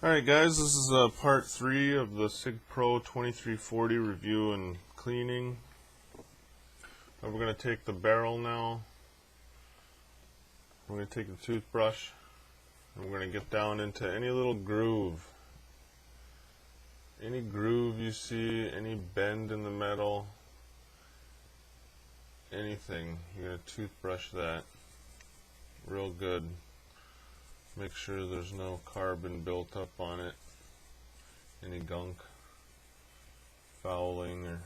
Alright guys, this is part 3 of the Sig Pro 2340 review and cleaning. We're going to take the barrel now. We're going to take the toothbrush and we're going to get down into any little groove. Any groove you see, any bend in the metal, anything. You're going to toothbrush that real good. Make sure there's no carbon built up on it, any gunk, fouling, or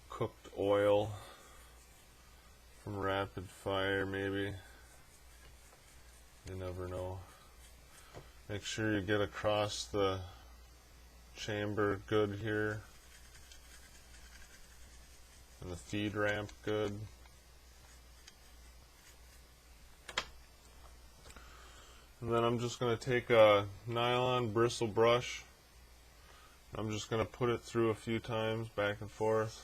cooked oil from rapid fire maybe. You never know. Make sure you get across the chamber good here, and the feed ramp good. And then I'm just going to take a nylon bristle brush. I'm just going to put it through a few times back and forth.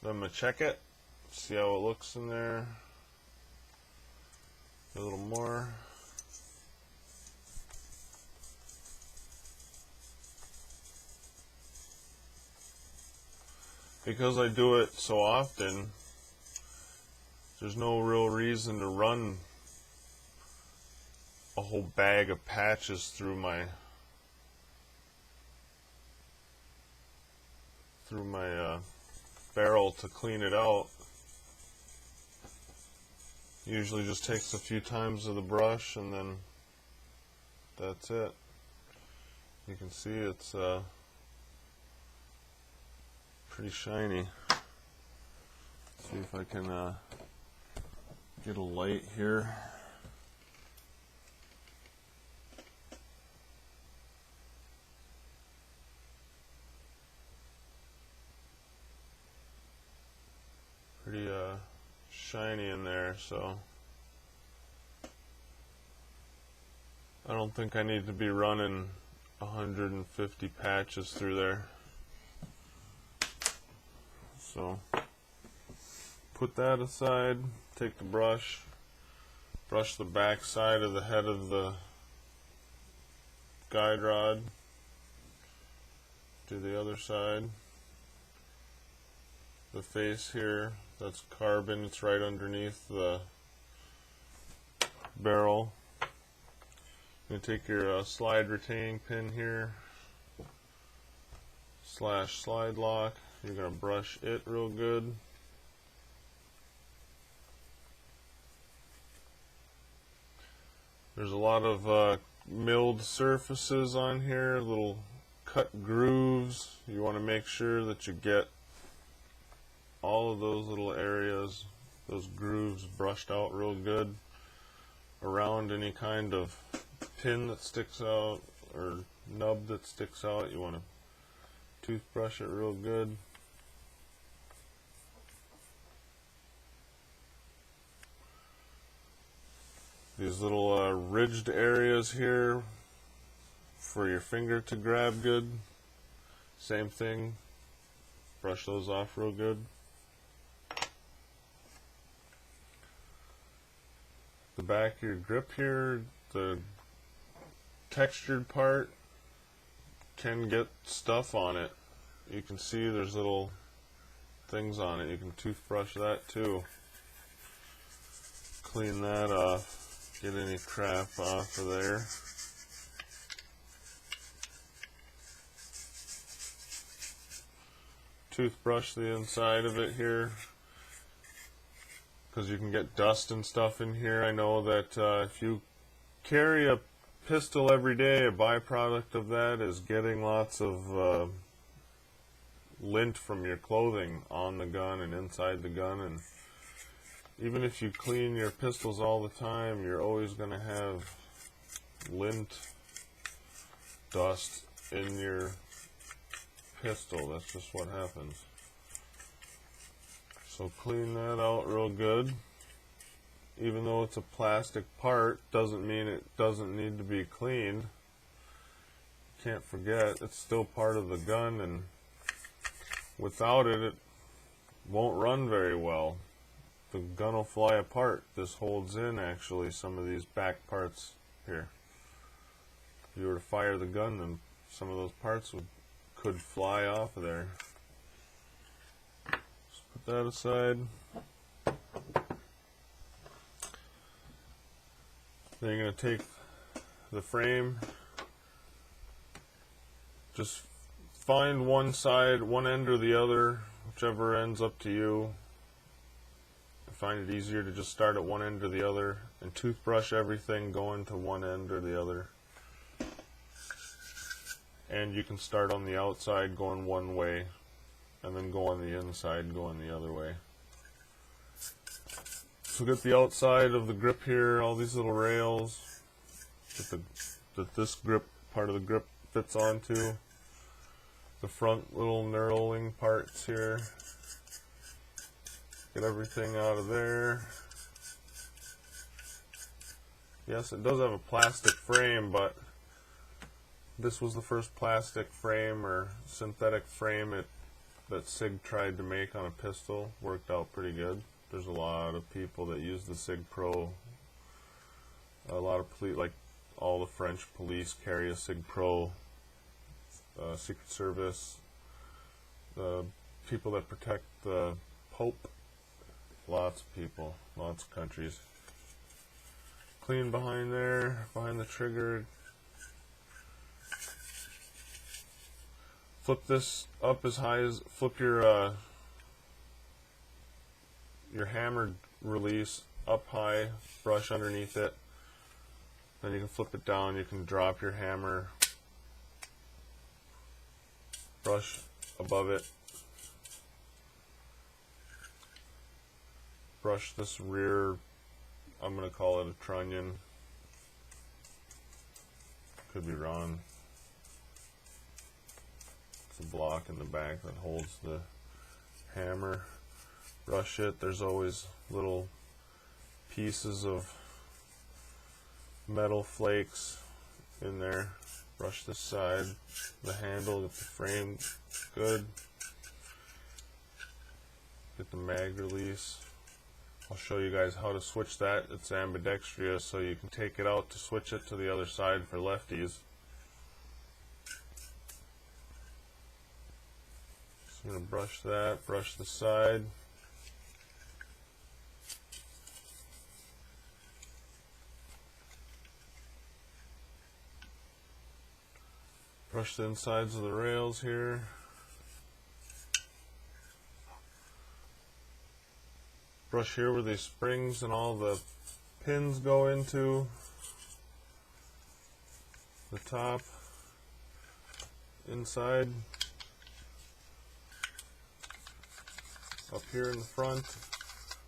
Then I'm going to check it, see how it looks in there. A little more. Because I do it so often, there's no real reason to run a whole bag of patches through my barrel to clean it out. Usually just takes a few times of the brush and then that's it. You can see it's pretty shiny. See if I can get a light here. Pretty shiny in there, so I don't think I need to be running 150 patches through there. So put that aside, take the brush, brush the back side of the head of the guide rod, do the other side. The face here, that's carbon, it's right underneath the barrel. You're going to take your slide retaining pin here, / slide lock. You're going to brush it real good. There's a lot of milled surfaces on here, little cut grooves. You want to make sure that you get all of those little areas, those grooves brushed out real good around any kind of pin that sticks out or nub that sticks out. You want to toothbrush it real good. These little ridged areas here for your finger to grab good. Same thing. Brush those off real good. The back of your grip here, the textured part can get stuff on it. You can see there's little things on it. You can toothbrush that too. Clean that off. Get any crap off of there. Toothbrush the inside of it here, because you can get dust and stuff in here. I know that if you carry a pistol every day, a byproduct of that is getting lots of lint from your clothing on the gun and inside the gun. And even if you clean your pistols all the time, you're always going to have lint dust in your pistol. That's just what happens. So clean that out real good. Even though it's a plastic part, doesn't mean it doesn't need to be cleaned. Can't forget, it's still part of the gun, and without it, it won't run very well. the gun will fly apart. This holds in actually some of these back parts here. If you were to fire the gun, then some of those parts could fly off of there. Just put that aside. Then you're going to take the frame, just find one side, one end or the other, whichever end's up to you. I find it easier to just start at one end or the other and toothbrush everything going to one end or the other. And you can start on the outside going one way and then go on the inside going the other way. So get the outside of the grip here, all these little rails that this grip, part of the grip fits onto. The front little knurling parts here. Get everything out of there. Yes, it does have a plastic frame, but this was the first plastic frame or synthetic frame that Sig tried to make on a pistol. Worked out pretty good. There's a lot of people that use the Sig Pro. A lot of police, like all the French police, carry a Sig Pro. Secret Service, the people that protect the Pope, lots of people, lots of countries. Clean behind there, behind the trigger. Flip this up as high as, flip your hammer release up high, brush underneath it. Then you can flip it down, you can drop your hammer, brush above it, brush this rear, I'm going to call it a trunnion, could be wrong. It's a block in the back that holds the hammer. Brush it. There's always little pieces of metal flakes in there. Brush this side, the handle, get the frame good. Get the mag release. I'll show you guys how to switch that. It's ambidextrous, so you can take it out to switch it to the other side for lefties. Just going to brush that, brush the side. Brush the insides of the rails here. Brush here where these springs and all the pins go into. The top, inside, up here in the front.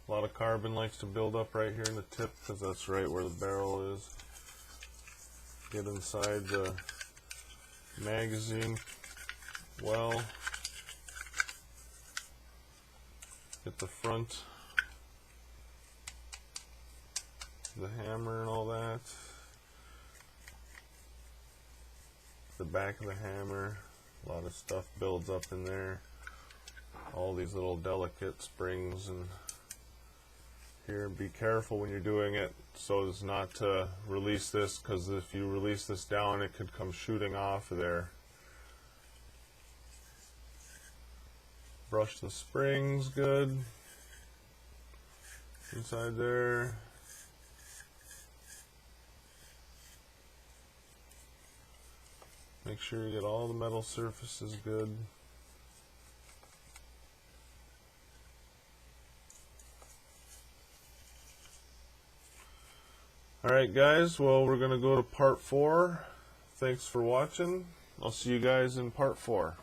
A lot of carbon likes to build up right here in the tip because that's right where the barrel is. Get inside the magazine well. Get the front, the hammer and all that. The back of the hammer, a lot of stuff builds up in there. All these little delicate springs and here. Be careful when you're doing it so as not to release this, because if you release this down it could come shooting off of there. Brush the springs good inside there. Make sure you get all the metal surfaces good. Alright guys, well we're going to go to part 4. Thanks for watching. I'll see you guys in part 4.